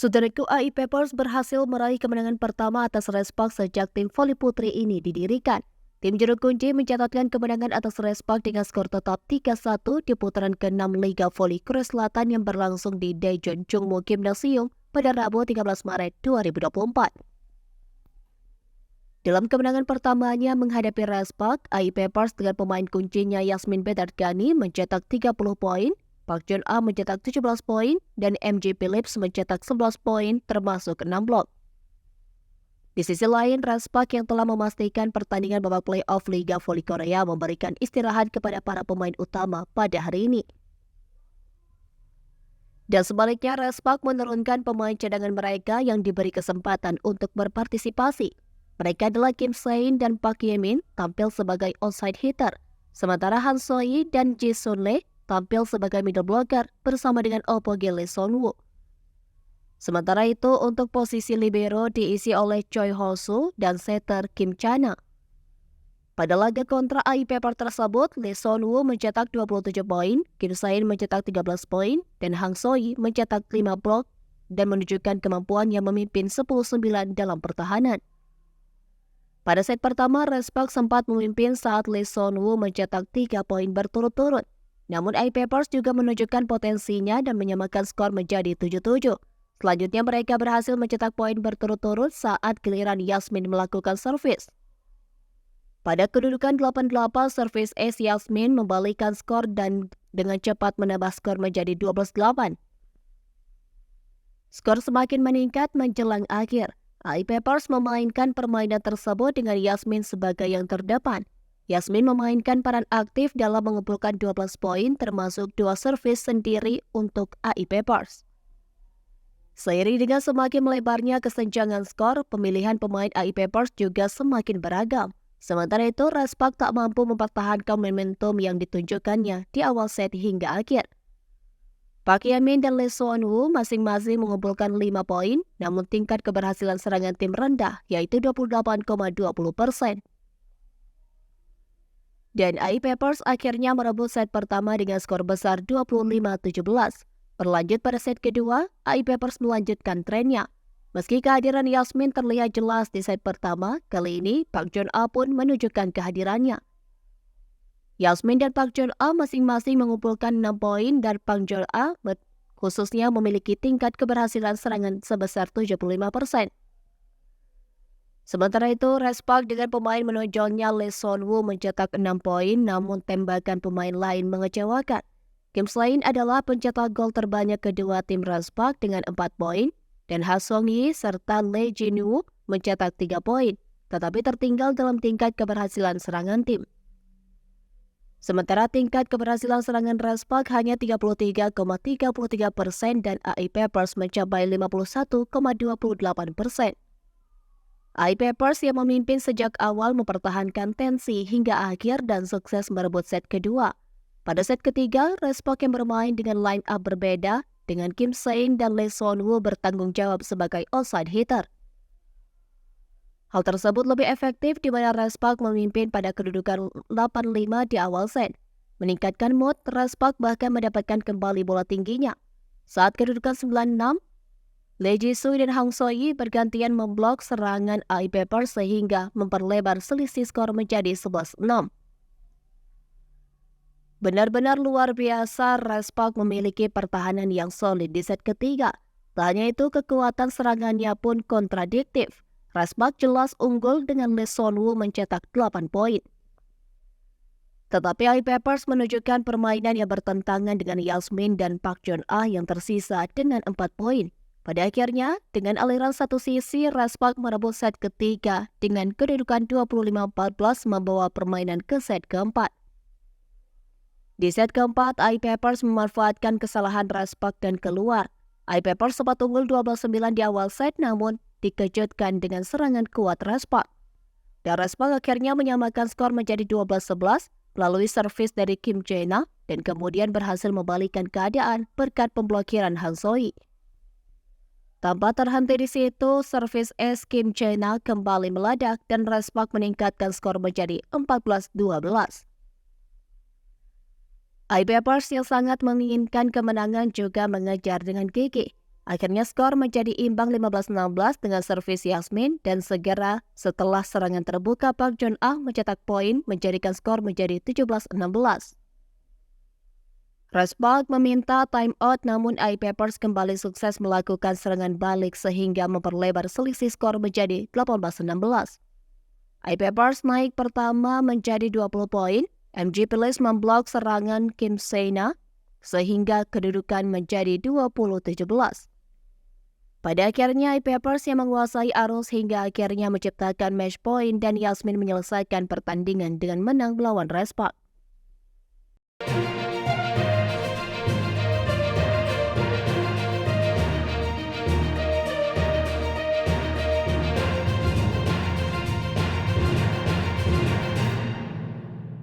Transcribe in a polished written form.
Saudaraku, AI Papers berhasil meraih kemenangan pertama atas Respak sejak tim voli putri ini didirikan. Tim juru kunci mencatatkan kemenangan atas Respak dengan skor tetap 3-1 di putaran ke-6 Liga Voli Korea Selatan yang berlangsung di Daejeon Jungmu Gymnasium pada Rabu 13 Maret 2024. Dalam kemenangan pertamanya menghadapi Respak, AI Papers dengan pemain kuncinya Yasmin Bedargani mencetak 30 poin, Park Jun A mencetak 17 poin, dan MJ Phillips mencetak 11 poin termasuk 6 blok. Di sisi lain, Respak yang telah memastikan pertandingan babak playoff Liga Voli Korea memberikan istirahat kepada para pemain utama pada hari ini. Dan sebaliknya, Respak menurunkan pemain cadangan mereka yang diberi kesempatan untuk berpartisipasi. Mereka adalah Kim Se-in dan Park Ye-min tampil sebagai onside hitter, sementara Han So-yi dan Ji Sun-lee tampil sebagai middle blocker bersama dengan Opoge Lee Son-woo. Sementara itu, untuk posisi libero diisi oleh Choi Ho-soo dan setter Kim Chana. Pada laga kontra AI Paper tersebut, Lee Son-woo mencetak 27 poin, Kim Se-in mencetak 13 poin, dan Han So-yi mencetak 5 blok dan menunjukkan kemampuannya memimpin 10-9 dalam pertahanan. Pada set pertama, Respak sempat memimpin saat Lee Son-woo mencetak 3 poin berturut-turut. Namun AI Papers juga menunjukkan potensinya dan menyamakan skor menjadi 7-7. Selanjutnya mereka berhasil mencetak poin berturut-turut saat giliran Yasmin melakukan servis. Pada kedudukan 8-8, servis ace Yasmin membalikkan skor dan dengan cepat menambah skor menjadi 12-8. Skor semakin meningkat menjelang akhir. AI Papers memainkan permainan tersebut dengan Yasmin sebagai yang terdepan. Yasmin memainkan peran aktif dalam mengumpulkan 12 poin termasuk 2 servis sendiri untuk AI Papers. Seiring dengan semakin melebarnya kesenjangan skor, pemilihan pemain AI Papers juga semakin beragam. Sementara itu, Respak tak mampu mempertahankan momentum yang ditunjukkannya di awal set hingga akhir. Park Ye-min dan Lee Son-woo masing-masing mengumpulkan 5 poin, namun tingkat keberhasilan serangan tim rendah, yaitu 28,20%. Dan AI Papers akhirnya merebut set pertama dengan skor besar 25-17. Berlanjut pada set kedua, AI Papers melanjutkan trennya. Meski kehadiran Yasmin terlihat jelas di set pertama, kali ini Park Jun A pun menunjukkan kehadirannya. Yasmin dan Park Jun A masing-masing mengumpulkan 6 poin dan Park Jun A khususnya memiliki tingkat keberhasilan serangan sebesar 75%. Sementara itu, Respak dengan pemain menonjolnya Lee Son-woo mencetak 6 poin, namun tembakan pemain lain mengecewakan. Kim Se-in adalah pencetak gol terbanyak kedua tim Respak dengan 4 poin, dan Ha Song-yi serta Lee Jin-woo mencetak 3 poin, tetapi tertinggal dalam tingkat keberhasilan serangan tim. Sementara tingkat keberhasilan serangan Respak hanya 33,33% dan AI Papers mencapai 51,28%. AI Papers yang memimpin sejak awal mempertahankan tensi hingga akhir dan sukses merebut set kedua. Pada set ketiga, Respak yang bermain dengan line up berbeda dengan Kim Se-in dan Lee Son-woo bertanggung jawab sebagai outside hitter. Hal tersebut lebih efektif di mana Respak memimpin pada kedudukan 8-5 di awal set. Meningkatkan mood, Respak bahkan mendapatkan kembali bola tingginya. Saat kedudukan 9-6, Lee Ji-soo dan Han So-yi bergantian memblok serangan AI Papers sehingga memperlebar selisih skor menjadi 11-6. Benar-benar luar biasa, Respak memiliki pertahanan yang solid di set ketiga. Tak hanya itu, kekuatan serangannya pun kontradiktif. Respak jelas unggul dengan Lee Son-woo mencetak 8 poin. Tetapi AI Papers menunjukkan permainan yang bertentangan dengan Yasmin dan Park Jun A yang tersisa dengan 4 poin. Pada akhirnya, dengan aliran satu sisi, Respak merebut set ketiga dengan kedudukan 25-14 membawa permainan ke set keempat. Di set keempat, AI Papers memanfaatkan kesalahan Respak dan keluar. AI Papers sempat unggul 12-9 di awal set, namun dikejutkan dengan serangan kuat Respak. Dan Respak akhirnya menyamakan skor menjadi 12-11 melalui servis dari Kim Chana dan kemudian berhasil membalikkan keadaan berkat pemblokiran Han So-yi. Tanpa terhenti di situ, servis ace Kim Chana kembali meledak dan Respak meningkatkan skor menjadi 14-12. AI Papers yang sangat menginginkan kemenangan juga mengejar dengan gigih. Akhirnya skor menjadi imbang 15-16 dengan servis Yasmin dan segera setelah serangan terbuka Park Jun-ah mencetak poin menjadikan skor menjadi 17-16. Respark meminta timeout namun I-Papers kembali sukses melakukan serangan balik sehingga memperlebar selisih skor menjadi 18-16. I-Papers naik pertama menjadi 20 poin, MG Phillies memblok serangan Kim Sena sehingga kedudukan menjadi 20-17. Pada akhirnya I-Papers yang menguasai arus hingga akhirnya menciptakan match point dan Yasmin menyelesaikan pertandingan dengan menang melawan Respark.